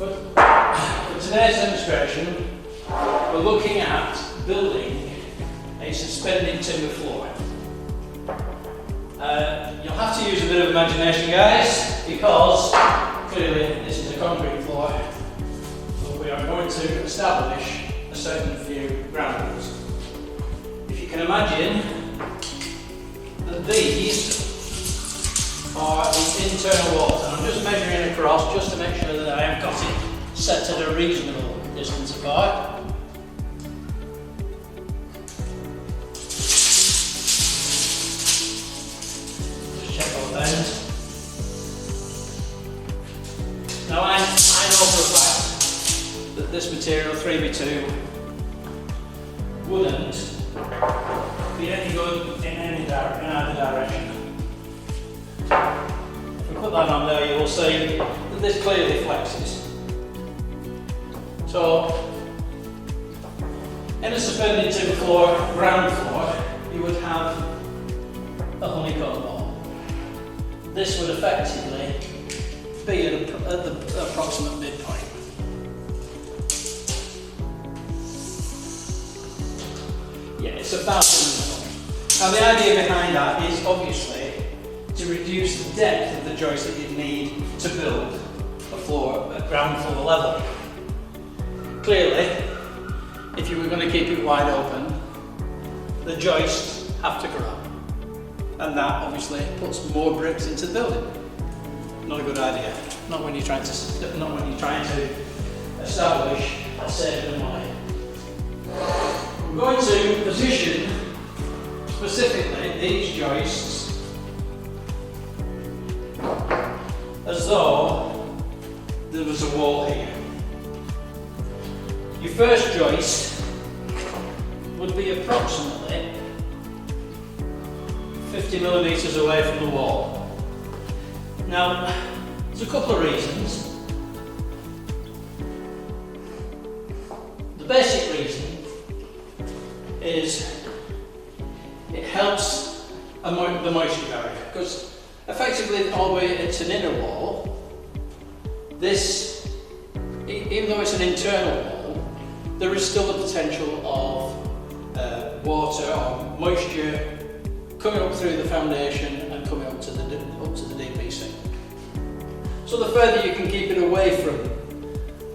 For today's demonstration, we're looking at building a suspended timber floor. You'll have to use a bit of imagination, guys, because clearly this is a concrete floor, but we are going to establish a certain few ground rules. If you can imagine that these are the internal walls, and I'm just measuring across just to make sure that I have got it set at a reasonable distance apart. Just check all ends. Now I know for a fact that this material 3x2 wouldn't be any good in either direction. If we put that on there, you will see that this clearly flexes. So, in a suspended timber floor, ground floor, you would have a honeycomb wall. This would effectively be at the approximate midpoint. Yeah, it's about in the middle. Now the idea behind that is obviously to reduce the depth of the joist that you need to build a floor at ground floor level. Clearly, if you were going to keep it wide open, the joists have to grow, and that obviously puts more bricks into the building. Not a good idea. Not when you're trying to establish a safe and way. We're going to position specifically these joists as though there was a wall here. Your first joist would be approximately 50mm away from the wall. Now, there's a couple of reasons. The basic reason is it helps the moisture barrier, because effectively, although it's an inner wall, this, even though it's an internal wall, there is still the potential of water or moisture coming up through the foundation and coming up to the DPC. So the further you can keep it away from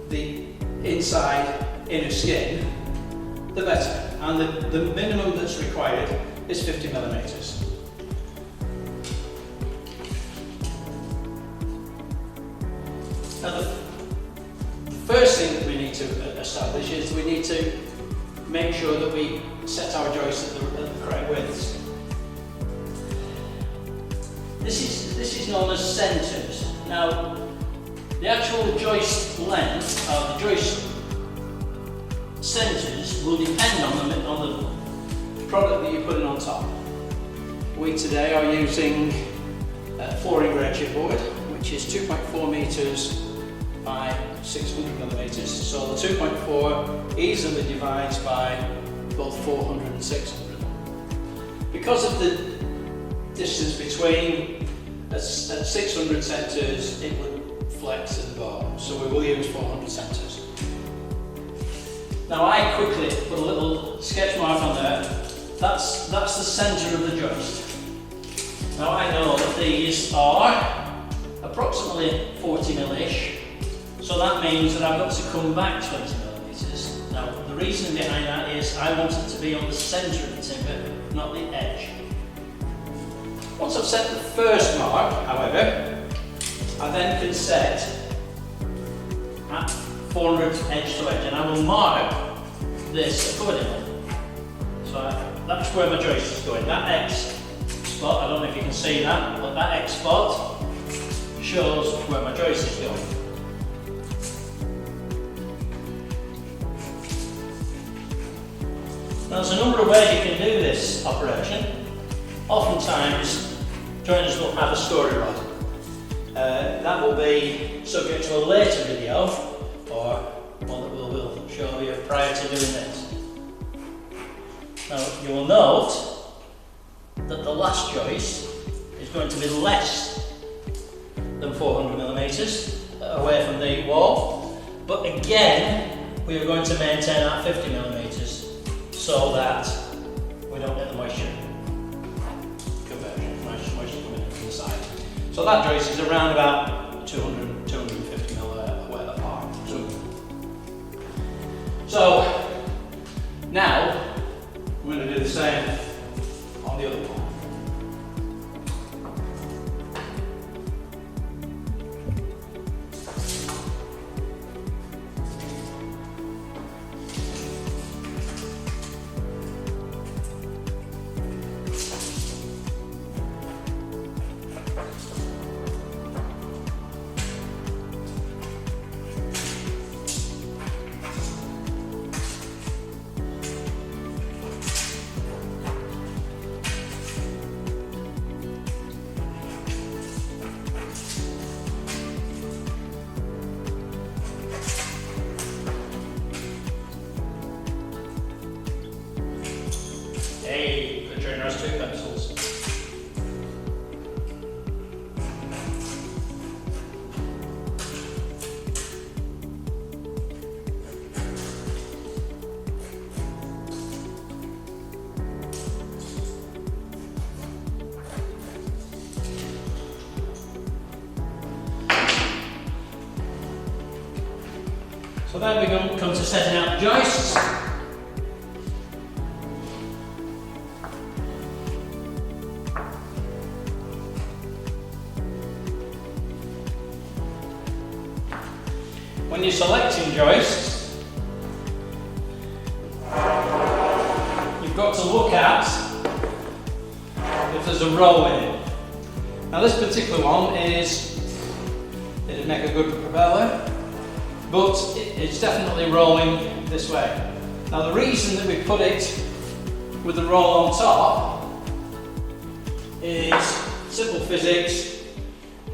the inside inner skin, the better. And the minimum that's required is 50mm. Now the first thing that we need to establish is we need to make sure that we set our joists at the correct widths. This is known as centres. Now, the actual joist length of the joist centres will depend on the product that you're putting on top. We today are using flooring grade chipboard, which is 2.4 metres by 600mm. So the 2.4 easily divides by both 400 and 600. Because of the distance between, at 600 centres it would flex at the bottom, so we will use 400 centres. Now I quickly put a little sketch mark on there. That's the centre of the joist. Now I know that these are approximately 40mm-ish, so that means that I've got to come back 20mm. Now the reason behind that is I want it to be on the centre of the timber, not the edge. Once I've set the first mark, however, I then can set at 400 edge to edge, and I will mark this accordingly. So that's where my joist is going. That X spot, I don't know if you can see that, but that X spot shows where my joist is going. Now there's a number of ways you can do this operation. Oftentimes, joiners will have a story rod. That will be subject to a later video, or one that we'll show you prior to doing this. Now, you will note that the last joist is going to be less than 400mm away from the wall. But again, we are going to maintain our 50 millimeters so that we don't get the moisture conversion, moisture coming in from the side. So that joist is around about 250 mil away apart. So now we're going to do the same on the other one. Hey, Katrina has 2 pencils. So then we come to setting out the joists. When you're selecting joists, you've got to look at if there's a roll in it. Now this particular one it'd make a good propeller, but it's definitely rolling this way. Now the reason that we put it with the roll on top is simple physics.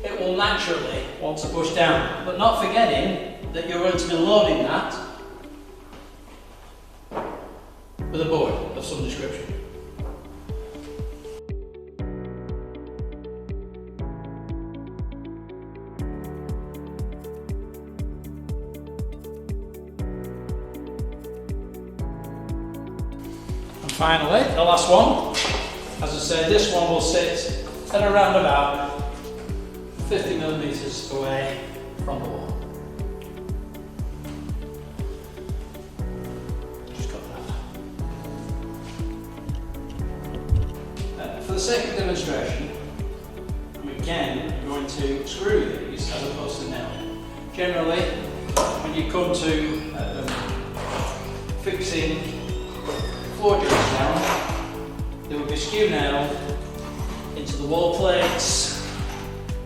It will naturally want to push down, but not forgetting that you're going to be loading that with a board of some description. And finally, the last one. As I say, this one will sit at around about 50 millimeters away from the wall. For the sake of demonstration, I'm again going to screw these as opposed to nailing. Generally, when you come to fixing floor joists down, they will be skew nailed into the wall plates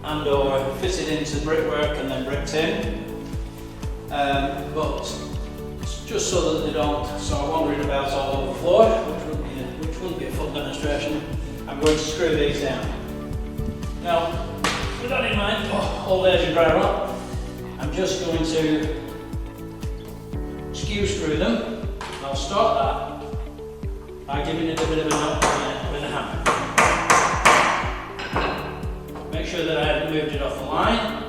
and or fitted into brickwork and then bricked in. But just so that they don't start wandering about all over the floor, which wouldn't be a full demonstration, I'm going to screw these down. Now, with that in mind, old age and dry rot, I'm just going to skew screw them. I'll start that by giving it a bit of a knock with a hammer. Make sure that I haven't moved it off the line.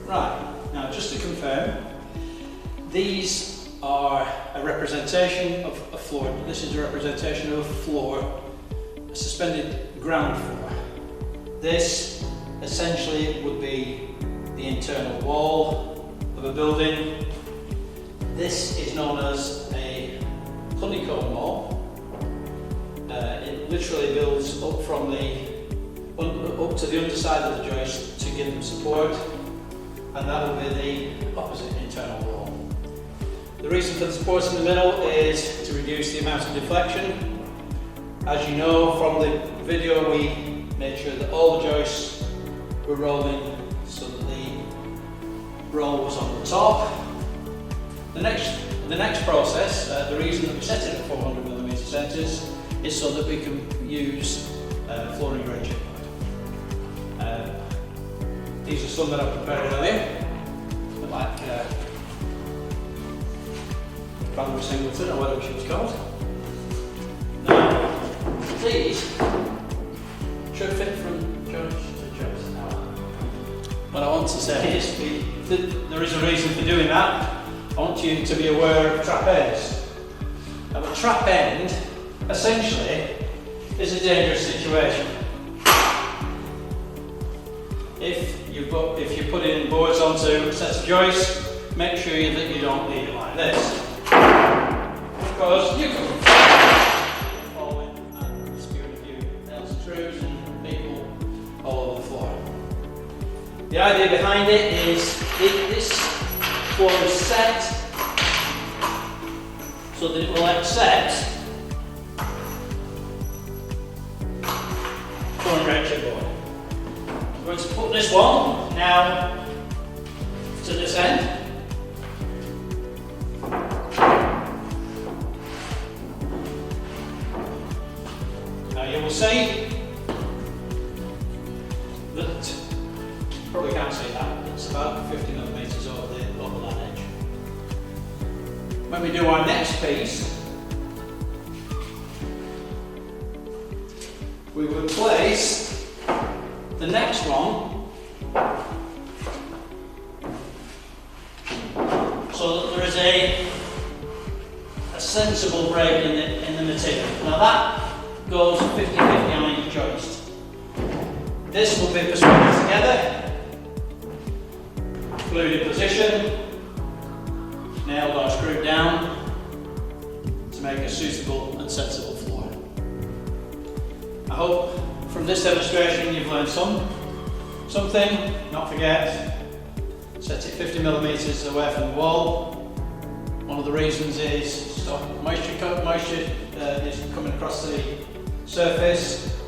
Right, now just to confirm, these are a representation of a floor. This is a representation of a floor, a suspended ground floor. This essentially would be the internal wall of a building. This is known as a literally builds up from up to the underside of the joist to give them support, and that will be the opposite internal wall. The reason for the support in the middle is to reduce the amount of deflection. As you know from the video, we made sure that all the joists were rolling so that the roll was on the top. The next process, the reason that we set it at 400mm centres is so that we can use flooring grade chipboard. These are some that I prepared earlier, like Bamboo Singleton, or whatever she was called. Now, these should fit from joist to joist. Now, what I want to say is there is a reason for doing that. I want you to be aware of trap ends. Now, a trap end essentially is a dangerous situation. If you're putting boards onto sets of joists, make sure that you don't leave it like this, because you can fall in and spew a few nails and screws and people all over the floor. The idea behind it is this floor is set so that it will accept flooring grade chipboard. I'm going to put this one now to this end. Now you will see that, probably can't see that, it's about 50mm over that edge. When we do our next piece, we would place the next one so that there is a sensible break in the material. Now that goes 50-50 on each joist. This will be persuaded together, glued in position, nailed or screwed down to make a suitable and sensible floor. I hope from this demonstration you've learned something. Not forget, set it 50mm away from the wall. One of the reasons is stop moisture is coming across the surface.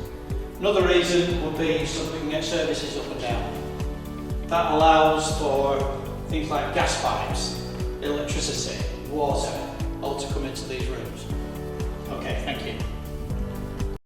Another reason would be so that we can get surfaces up and down. That allows for things like gas pipes, electricity, water, all to come into these rooms. Okay, thank you.